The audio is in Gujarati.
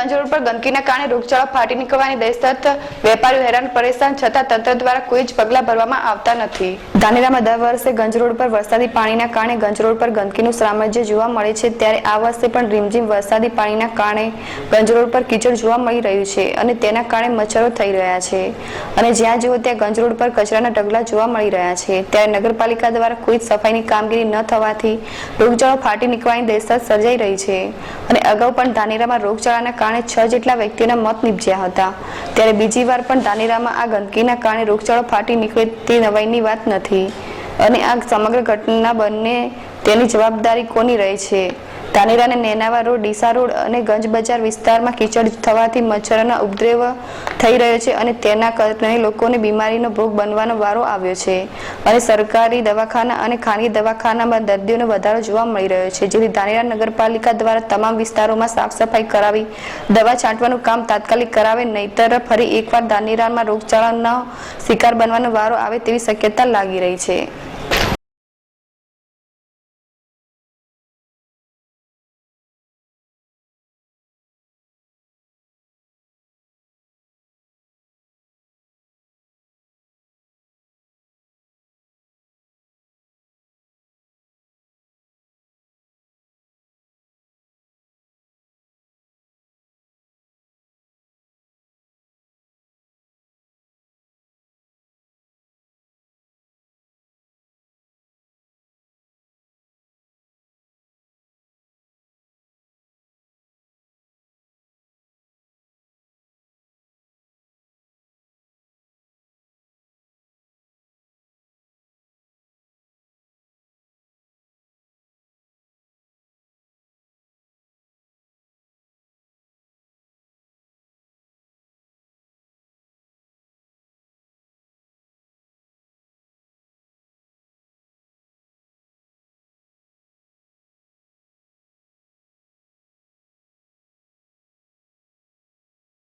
ગંજ રોડ પર ગંદકીના કારણે રોગચાળો ફાટી નીકળવાની દહેશત, વેપારીઓ હેરાન પરેશાન, છતાં તંત્ર દ્વારા કોઈ જ પગલાં ભરવામાં આવતા નથી। ધાનેરામાં દર વર્ષે ગંજ રોડ પર વરસાદી પાણીના કારણે ગંજ રોડ પર ગંદકીનું સામ્રાજ્ય જોવા મળે છે, ત્યારે આ વર્ષે પણ રીમઝીમ વરસાદી પાણીના કારણે ગંજ રોડ પર કીચડ જોવા મળી રહ્યું છે અને તેના કારણે મચ્છરો થઈ રહ્યા છે અને જ્યાં જુઓ ત્યાં ગંજ રોડ પર કચરાના ઢગલા જોવા મળી રહ્યા છે। ત્યારે નગરપાલિકા દ્વારા કોઈ સફાઈની કામગીરી ન થવાથી રોગચાળો ફાટી નીકળવાની દહેશત સર્જાઈ રહી છે અને અગાઉ પણ ધાનેરામાં રોગચાળાના કારણે 6 જેટલા વ્યક્તિઓના મોત નીપજ્યા હતા, ત્યારે બીજી વાર પણ ધાનેરામાં આ ગંદકીના કારણે રોગચાળો ફાટી નીકળે તે નવાઈની વાત નથી અને આ સમગ્ર ઘટના બંને તેની જવાબદારી કોની રહે છે? ધાનેરાના નેનાવા રોડ, ડીસા રોડ અને ગંજ બજાર વિસ્તારમાં કીચડ થવાથી મચ્છરોનો ઉપદ્રવ થઈ રહ્યો છે અને તેના કારણે લોકોને બીમારીનો ભોગ બનવાનો વારો આવ્યો છે અને સરકારી દવાખાના અને ખાનગી દવાખાનામાં દર્દીઓનો વધારો જોવા મળી રહ્યો છે, જેથી ધાનેરા નગરપાલિકા દ્વારા તમામ વિસ્તારોમાં સાફ સફાઈ કરાવી દવા છાંટવાનું કામ તાત્કાલિક કરાવે, નહીતર ફરી એકવાર ધાનેરામાં રોગચાળાનો શિકાર બનવાનો વારો આવે તેવી શક્યતા લાગી રહી છે।